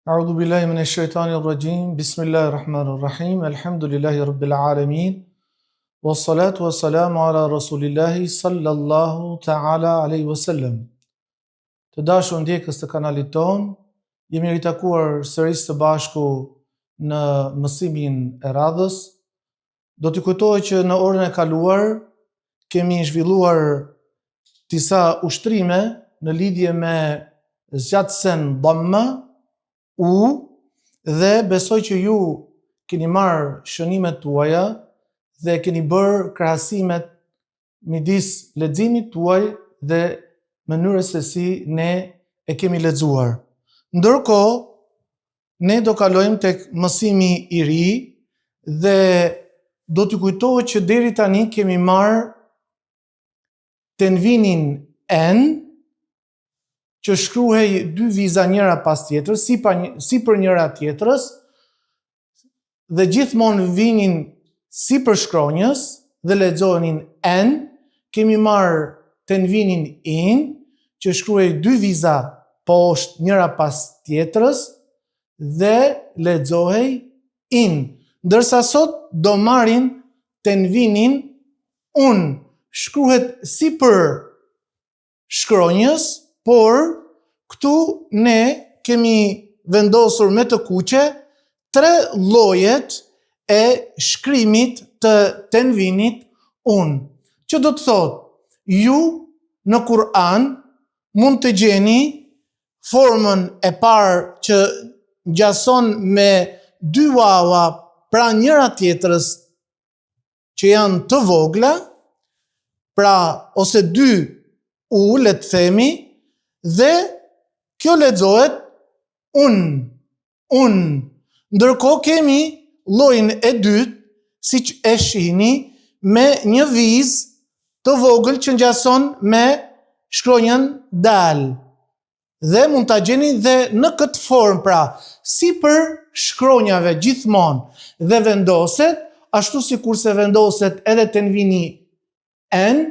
أعوذ بالله من الشيطان الرجيم بسم الله الرحمن الرحيم الحمد لله رب العالمين والصلاة والسلام على رسول الله صلى الله تعالى عليه وسلم. Të dashur ndjekës të kanalit ton, jemi ritakuar sërish së bashku në mësimin e radhës. Do t'i kujtoj që në orën e kaluar kemi zhvilluar disa ushtrime në lidhje me zgjatësen dhamma dhe besoj që ju keni marrë shënimet tuaja dhe keni bërë krahasimet midis leximit tuaj dhe mënyrës se si ne e kemi lexuar. Ndërkohë, ne do kalojmë tek mësimi i ri dhe do t'ju kujtoj që deri tani kemi marrë tenvinin en, që shkruhej dy viza njëra pas tjetrës, si për njëra tjetrës, dhe gjithmonë vinin si për shkronjës dhe lexohenin en. Kemi marrë tenvinin in, që shkruhej dy viza poshtë njëra pas tjetrës dhe lexohej in. Ndërsa sot do marrim tenvinin un, shkruhet si për shkronjës, por këtu ne kemi vendosur me të kuqe 3 llojet e shkrimit të tenvinit un. Që do të thotë, ju në Kur'an mund të gjeni formën e parë që ngjason me 2 wawa pra njëra tjetrës që janë të vogla, pra ose 2 u, le të themi, dhe kjo lexohet un. Ndërkohë kemi llojin e dytë, siç e shihni, me një vizë të vogël që ngjason me shkronjën dal. Dhe mund ta gjeni dhe në këtë formë, pra, si për shkronjave gjithmonë dhe vendoset, ashtu sikurse vendoset edhe tenvini en,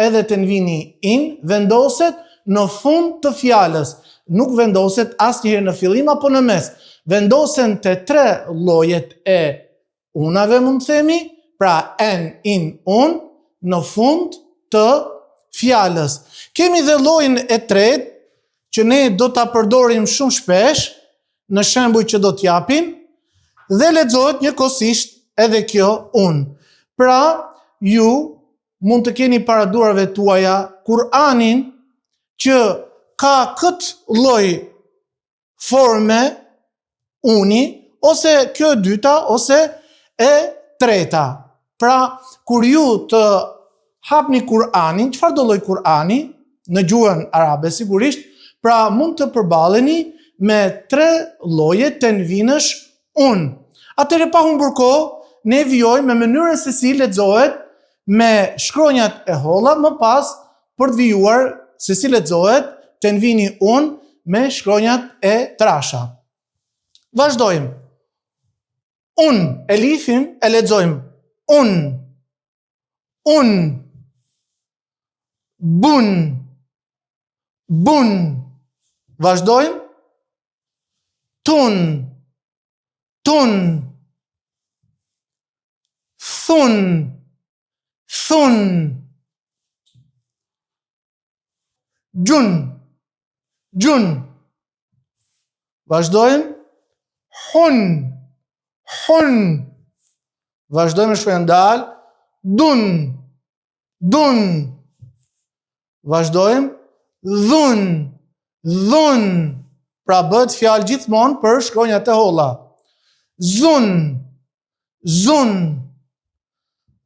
edhe tenvini in, vendoset në fund të fjalës, nuk vendoset asnjëherë në fillim apo në mes. Vendosen te 3 llojet e unave, mund të themi, pra en, in, un, në fund të fjalës. Kemi dhe llojin e tretë, që ne do ta përdorim shumë shpesh në shembuj që do t'japim, dhe lexohet njëkohësisht edhe kjo un. Pra, ju mund të keni para duarve tuaja Kur'anin, që ka këtë lloj forme uni, ose kjo e dyta, ose e treta. Pra, kur ju të hapni Kur'anin, çfarë do lloj Kur'ani, në gjuhën arabe sigurisht, pra mund të përballeni me 3 lloje tenvinësh un. Atëherë pa humbur kohë, ne vijojmë me mënyrën se si lexohet me shkronjat e holla, më pas për të vijuar se si lexohet tenvini un me shkronjat e trasha. Vazhdojmë. Un, elifin e lexojmë un. Un. Bun. Bun. Vazhdojmë. Tun. Tun. Thun. Thun. Gjun. Gjun. Vazhdojmë. Hun. Hun. Vazhdojmë shkruajmë dal. Dun. Dun. Vazhdojmë. Dhun. Dhun. Pra bëhet fjalë gjithmonë për shkronjat e holla. Zun. Zun.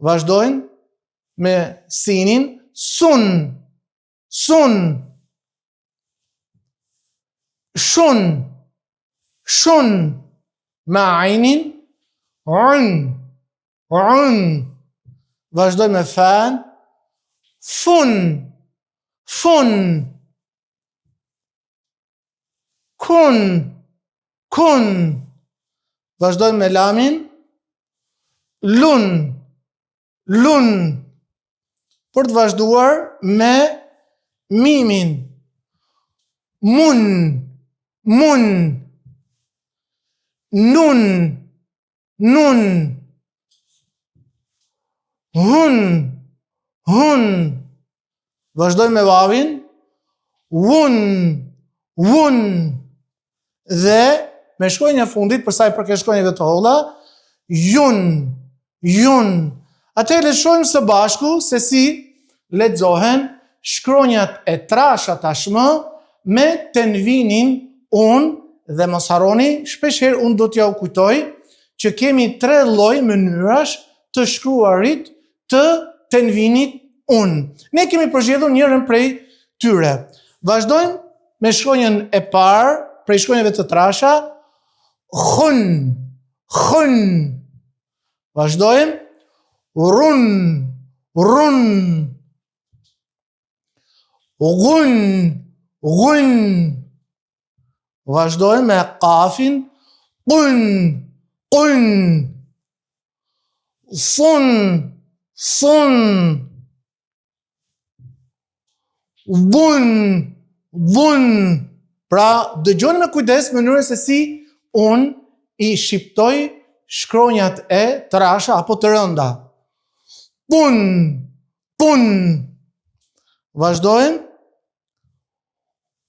Vazhdojmë me sinin. Sun. Sun. Shun. Shun. Me ajnin. Un. Un. Vazhdoj me fan. Fun. Fun. Kun. Kun. Vazhdoj me lamin. Lun. Lun. Për të vazhduar me mimin. Mun. Mun. nun, nun, hun, hun. Vazhdojmë me vavin, wun, wun. Dhe me shkronjën e fundit, për sa i përket shkronjave të holla, jun, jun. Atë le të shohim së bashku se si lexohen shkronjat e trasha tashmë me tenvinin un, dhe mos harroni, shpeshherë unë do t'ja u kujtoj që kemi 3 lloj mënyrash të shkruarit të tenvinit un. Ne kemi përgjedhur njërin prej tyre. Vazhdojmë me shkronjën e parë prej shkronjave të trasha, khun, khun. Vazhdojmë, run, run, gun, gun. Vazhdojmë me kafin, qun, qun. Sun, sun. Vun, vun. Pra, dëgjoni me kujdes mënyrën se si unë i shqiptoj shkronjat e trasha apo të rënda. Pun, pun. Vazhdojmë.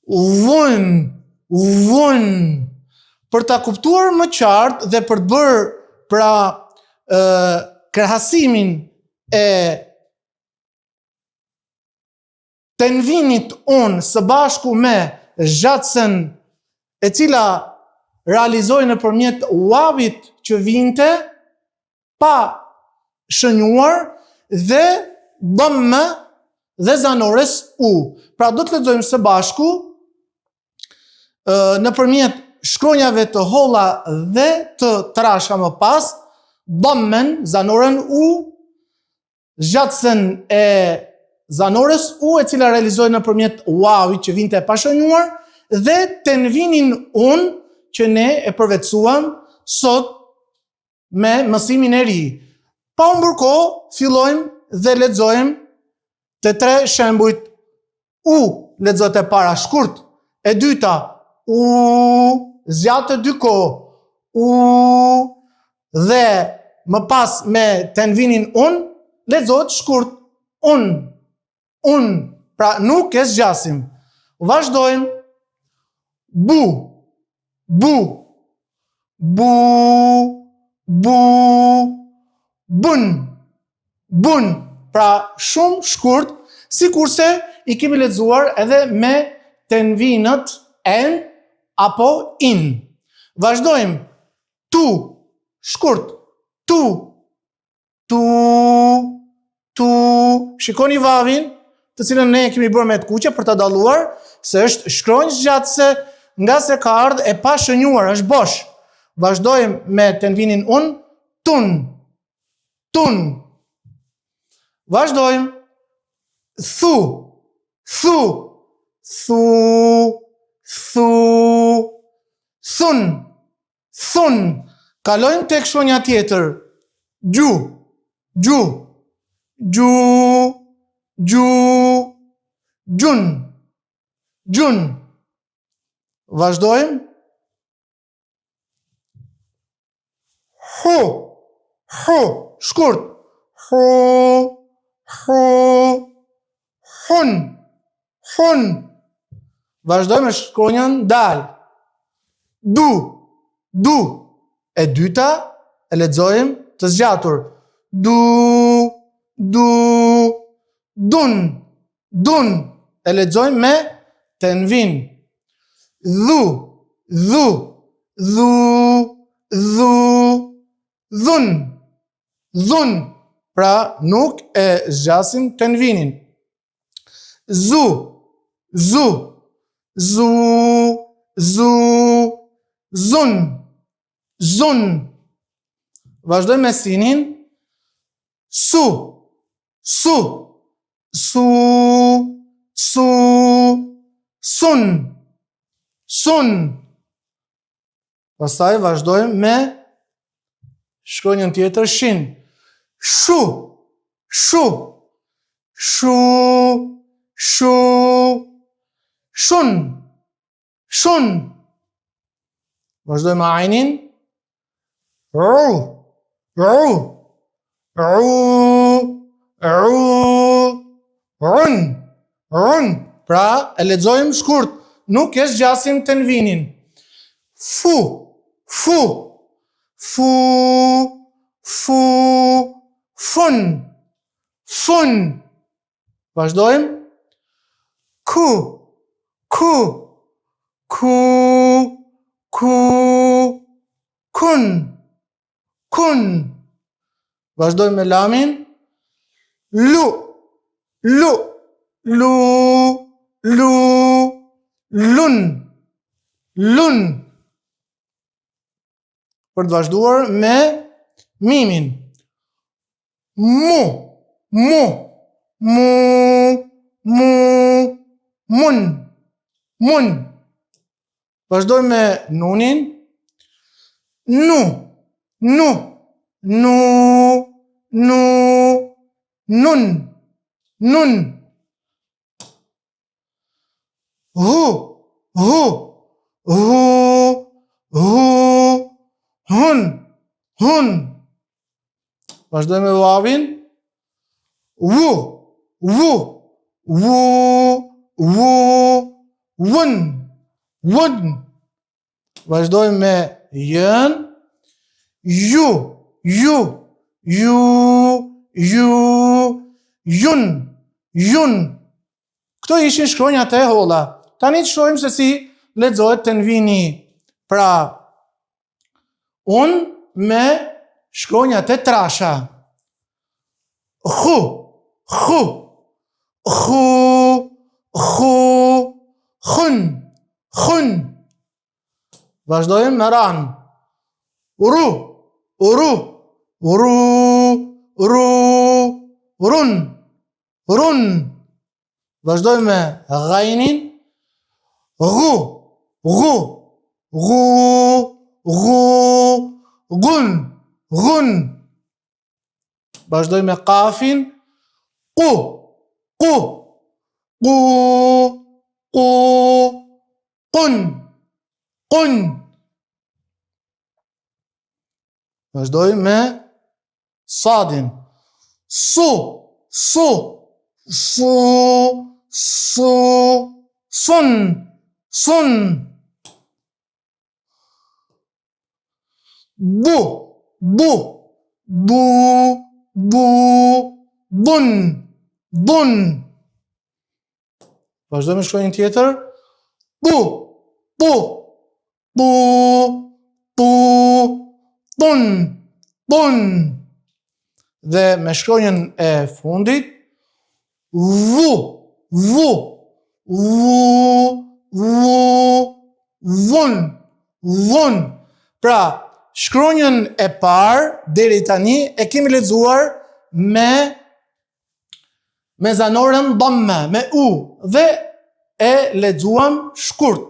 Vun, vun. Për ta kuptuar më qartë dhe për të bërë pra krahasimin e tenvinit un së bashku me zhatsen e cila realizoi nëpërmjet wavit që vinte pa shënjuar dhe dhamme dhe zanores u. Pra do të lexojmë së bashku nëpërmjet shkronjave të holla dhe të trasha më pas, dhammen, zanoren u, zhatsen e zanores u e cila realizoi nëpërmjet wavit që vinte e pashënjuar dhe tenvinin un që ne e përvetësuam sot me mësimin e ri. Pa humbur kohë, fillojmë dhe lexojmë të 3 shembujt. U lexohet e para shkurt, e dyta u zgjatë 2 kohë, u dhe më pas me tenvinin un lexohet shkurt, un, pra nuk e zgjasim. Vazhdojmë. Bu, bu, bu, bu, bun, bun. Pra shumë shkurt, sikurse i kemi lexuar edhe me tenvinët en apo in. Vazhdojmë. Tu, shkurt, tu, tu, tu. Shikoni vavin, të cilën ne kemi bërë me të kuqe për ta dalluar se është shkronjë zgjatëse nga se ka ardhur e pa shënjuar, është bosh. Vazhdojmë me tenvinin un, tun, tun. Vazhdojmë. Thu, thu, thu, thu, thun, thun. Kalojmë tek shkronja tjetër. Gju, gju, gju, gju, gjun, gjun. Vazhdojmë. Hu, hu, shkurt. Hu, hu, hun, hun. Vazhdojmë me shkronjën dal. Du, du. E dyta e lexojmë të zgjatur. Du, du, dun, dun. E lexojmë me tenvin. Dhu, dhu, dhu, dhu, dhun, dhun. Pra nuk e zgjasim tenvinin. Zu, zu, zu, zu, zun, zun. Vazhdojmë me sinin. Su, su, su, su, sun, sun. Pastaj vazhdojmë me shkronjën tjetër shin. Shu, shu, shu, shu, shun, shun. Vazhdojmë me ajnin. Pra, e lexojmë shkurt, nuk e zgjasim tenvinin. Fu, fun. Vazhdojmë. Ku, kun. Vazhdojmë me lamin. Lu, lun. Për të vazhduar me mimin. Mu, mun. Vazhdojmë me nunin. Nun. Hu, hun. Vazhdojmë me vavin. Vun. Vazhdojmë me jën. Jun. Këto ishin shkronjat e holla. Tani të shohim se si lexohet tenvini. Pra, unë me shkronjat e trasha. Khu. Khun. Vazhdojmë me ran. Run. Vazhdojmë me ghajnin. Gun. Vazhdojmë me kafin. Qun. Vazhdojmë me sadin. Sun. Bun. Vazhdojmë me shkronjën tjetër. Pun. Dhe me shkronjën e fundit. Vun. Pra, shkronjën e parë deri tani e kemi lexuar me zanoren dhamme, me u, dhe e lexuam shkurt.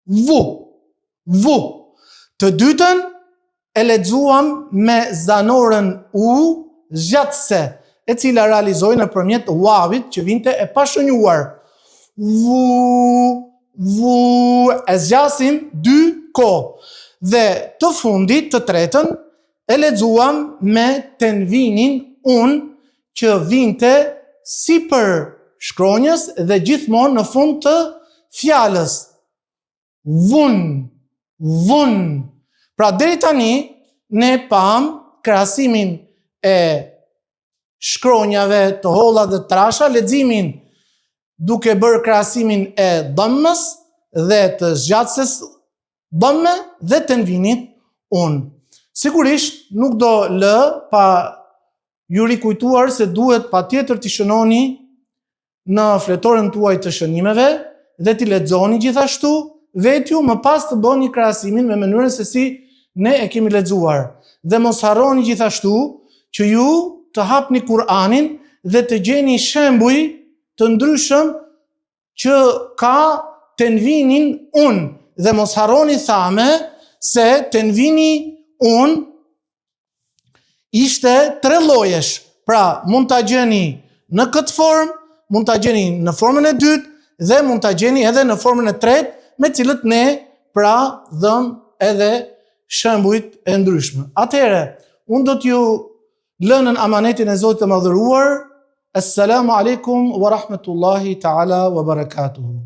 Vu. Të dytën e lexuam me zanoren u zgjatëse, e cila realizoi nëpërmjet wavit që vinte e pashënjuar. Vu, e zgjasim 2 kohë. Dhe të fundit, të tretën, e lexuam me tenvinin un që vinte sipër shkronjës dhe gjithmonë në fund të fjalës. Vun. Pra deri tani ne pam krahasimin e shkronjave të holla dhe trasha, leximin duke bërë krahasimin e dhammës dhe të zgjatëses dhamme dhe tenvinit un. Sigurisht nuk do lë pa ju rikujtuar se duhet patjetër t'i shënoni në fletoren tuaj të shënimeve dhe t'i lexoni gjithashtu vetju, më pas të bëni krahasimin me mënyrën se si ne e kemi lexuar. Dhe mos harroni gjithashtu që ju të hapni Kur'anin dhe të gjeni shembuj të ndryshëm që ka tenvinin un. Dhe mos harroni thame se tenvini un ishte 3 llojesh. Pra, mund ta gjeni në këtë formë, mund ta gjeni në formën e dytë dhe mund ta gjeni edhe në formën e tretë, me cilët ne pra dhëm edhe shembujt e ndryshme. Atëherë, unë do t'ju lënën amanetin e Zotit të madhëruar. Assalamu alaikum wa rahmatullahi ta'ala wa barakatuhu.